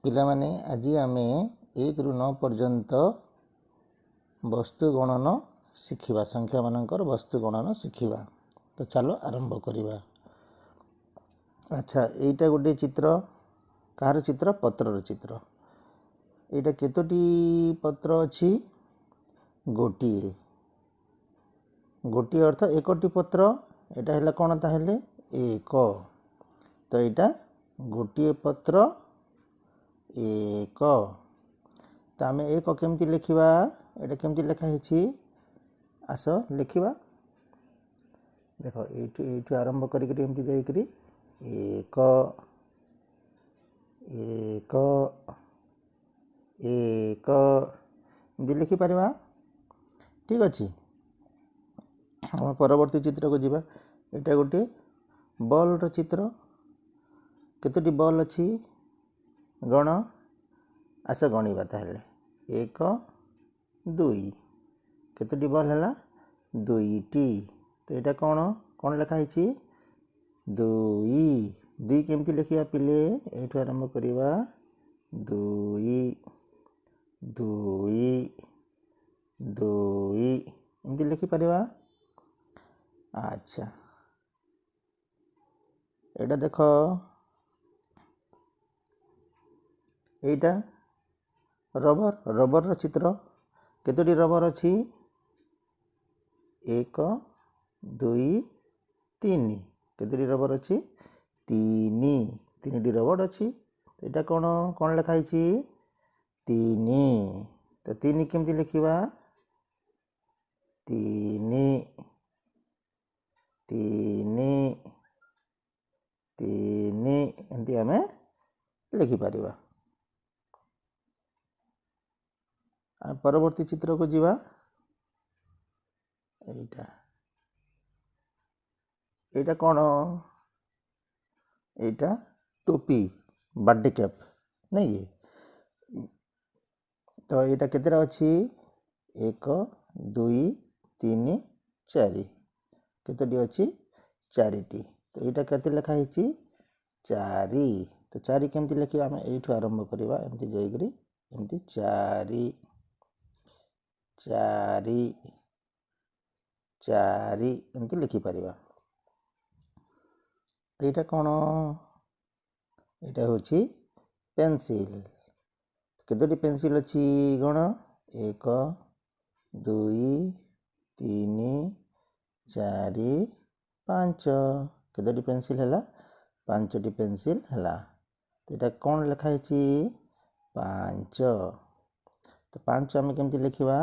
ପିଲାମାନେ ଆଜି ଆମେ 1 ରୁ 9 ପର୍ଯ୍ୟନ୍ତ ବସ୍ତୁ ଗଣନ ଶିଖିବା, ସଂଖ୍ୟାମାନଙ୍କର ବସ୍ତୁ ଗଣନ ଶିଖିବା। ତ ଚାଲ ଆରମ୍ଭ କରିବା। ଆଚ୍ଛା, ଏଇଟା ଗୋଟିଏ ଚିତ୍ର। କାହାର ଚିତ୍ର? ପତ୍ରର ଚିତ୍ର। ଏଇଟା କେତୋଟି ପତ୍ର ଅଛି? ଗୋଟିଏ। ଗୋଟିଏ ଅର୍ଥ ଏକଟି ପତ୍ର। ଏଇଟା ହେଲା କ'ଣ ତାହେଲେ? 1। ତ ଏଇଟା ଗୋଟିଏ ପତ୍ର 1। ତ ଆମେ 1 କେମିତି ଲେଖିବା? ଏଇଟା କେମିତି ଲେଖା ହେଇଛି? ଆସ ଲେଖିବା। ଦେଖ, ଏଇଠୁ ଆରମ୍ଭ କରିକିରି ଏମିତି ଯାଇକରି 1 1 1 ଏମିତି ଲେଖିପାରିବା। ଠିକ୍ ଅଛି। ଆମେ ପରବର୍ତ୍ତୀ ଚିତ୍ରକୁ ଯିବା। ଏଇଟା ଗୋଟିଏ ବଲ୍ର ଚିତ୍ର। କେତୋଟି ବଲ୍ ଅଛି? ଗଣ। ଆସ ଗଣିବା ତାହେଲେ। 1 2। କେତୋଟି ବଲ୍ ହେଲା? 2ଟି। ତ ଏଇଟା କ'ଣ ଲେଖା ହେଇଛି? 2। 2 କେମିତି ଲେଖିବା ପିଲେ? ଏଇଠୁ ଆରମ୍ଭ କରିବା। 2 2 2 ଏମିତି ଲେଖିପାରିବା। ଆଚ୍ଛା, ଏଇଟା ଦେଖ, ଏଇଟା ରବରର ଚିତ୍ର। କେତୋଟି ରବର ଅଛି? 1 2 3। କେତୋଟି ରବର ଅଛି? 3। 3ଟି ରବର ଅଛି। ଏଇଟା କ'ଣ ଲେଖା ହେଇଛି? 3। ତ 3 କେମିତି ଲେଖିବା? 3 3 3 ଏମିତି ଆମେ ଲେଖିପାରିବା। ପରବର୍ତ୍ତୀ ଚିତ୍ରକୁ ଯିବା। ଏଇଟା କ'ଣ? ଏଇଟା ଟୋପି, ବାର୍ଥଡେ କ୍ୟାପ୍, ନାଇଁ କି? ତ ଏଇଟା କେତେଟା ଅଛି? 1 2 3 4। କେତୋଟି ଅଛି? 4ଟି। ତ ଏଇଟା କେତେ ଲେଖା ହେଇଛି? 4। ତ 4 କେମିତି ଲେଖିବା? ଆମେ ଏଇଠୁ ଆରମ୍ଭ କରିବା, ଏମିତି ଯାଇକରି ଏମିତି 4 4 4 ଏମିତି ଲେଖିପାରିବା। ଏଇଟା କ'ଣ? ଏଇଟା ହେଉଛି ପେନସିଲ୍। କେତୋଟି ପେନସିଲ୍ ଅଛି? ଗଣ। 1 2 3 4 5। କେତୋଟି ପେନସିଲ୍ ହେଲା? 5ଟି ପେନସିଲ୍ ହେଲା। ତ ଏଇଟା କ'ଣ ଲେଖା ହେଇଛି? 5। ତ 5 ଆମେ କେମିତି ଲେଖିବା?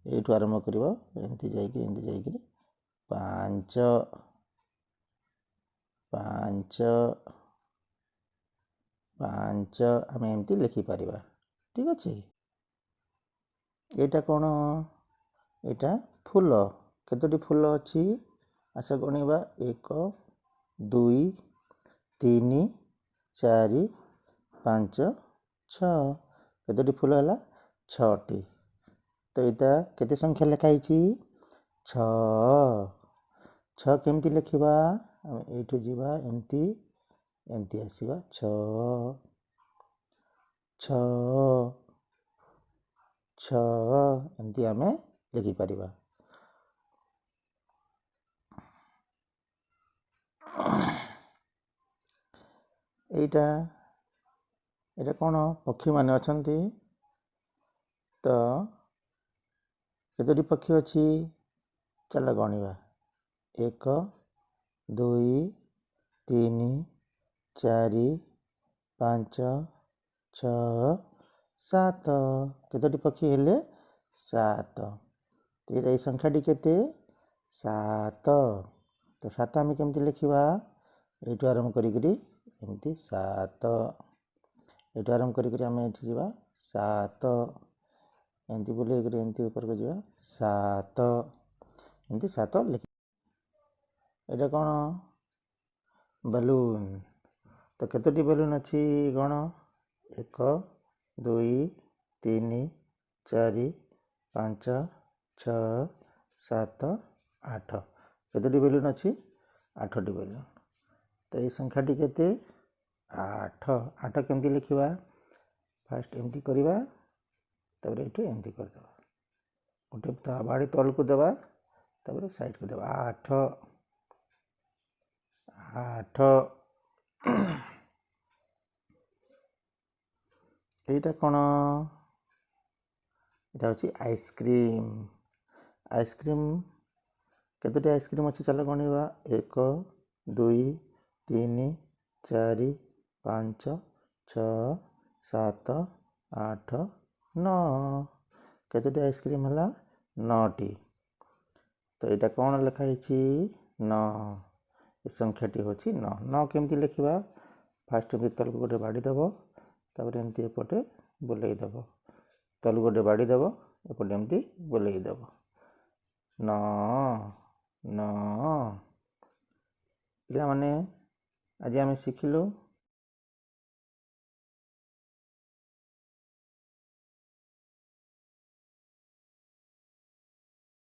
ଏଇଠୁ ଆରମ୍ଭ କରିବ, ଏମିତି ଯାଇକରି 5 5 5 ଆମେ ଏମିତି ଲେଖିପାରିବା। ଠିକ୍ ଅଛି। ଏଇଟା କ'ଣ? ଏଇଟା ଫୁଲ। କେତୋଟି ଫୁଲ ଅଛି? ଆସ ଗଣିବା। 1 2 3 4 5 6। କେତୋଟି ଫୁଲ ହେଲା? 6ଟି। ତ ଏଇଟା କେତେ ସଂଖ୍ୟା ଲେଖା ହେଇଛି? 6। 6 କେମିତି ଲେଖିବା? ଆମେ ଏଇଠୁ ଯିବା, ଏମିତି ଆସିବା। 6 ଏମିତି ଆମେ ଲେଖିପାରିବା। ଏଇଟା କ'ଣ? ପକ୍ଷୀମାନେ ଅଛନ୍ତି। ତ କେତୋଟି ପକ୍ଷୀ ଅଛି? ଚାଲ ଗଣିବା। 1 2 3 4 5 6 7। କେତୋଟି ପକ୍ଷୀ ହେଲେ? 7। ଏଇ ସଂଖ୍ୟାଟି କେତେ? 7। ତ 7 ଆମେ କେମିତି ଲେଖିବା? ଏଇଠୁ ଆରମ୍ଭ କରିକିରି ଏମିତି 7। ଏଇଠୁ ଆରମ୍ଭ କରିକିରି ଆମେ ଏଠି ଯିବା 7। ଏମିତି ବୁଲେଇକରି ଏମିତି ଉପରକୁ ଯିବା 7। ଏମିତି 7 ଲେଖି। ଏଇଟା କ'ଣ? ବେଲୁନ୍। ତ କେତୋଟି ବେଲୁନ୍ ଅଛି? ଗଣ। 1 2 3 4 5 6 7 8। କେତୋଟି ବେଲୁନ୍ ଅଛି? 8ଟି ବେଲୁନ୍। ତ ଏଇ ସଂଖ୍ୟାଟି କେତେ? 8। 8 କେମିତି ଲେଖିବା? फास्ट एमती करवा तापर ये एमती करदे गोटे बाड़ी तल को देवा तापर साइड को देवा 8 8 এইটা কোন এটা হচ্ছে আইসক্রিম আইসক্রিম কতটি আইসক্রিম আছে চলো গণিবা 1 2 3 4 5 6 7 8 9 कतोटी आइसक्रीम है 9टी तो यहाँ कौन लिखाई 9 संख्याटी हूँ 9 9 केमती लिखा फास्ट एमती तल को गोटे बाड़ी देव तापर एमती एपटे बुलाई देव तल गोटे बाड़ी देव एपटे एमती बुलाई देव 9 9 पिला माने आज आम शिखिलु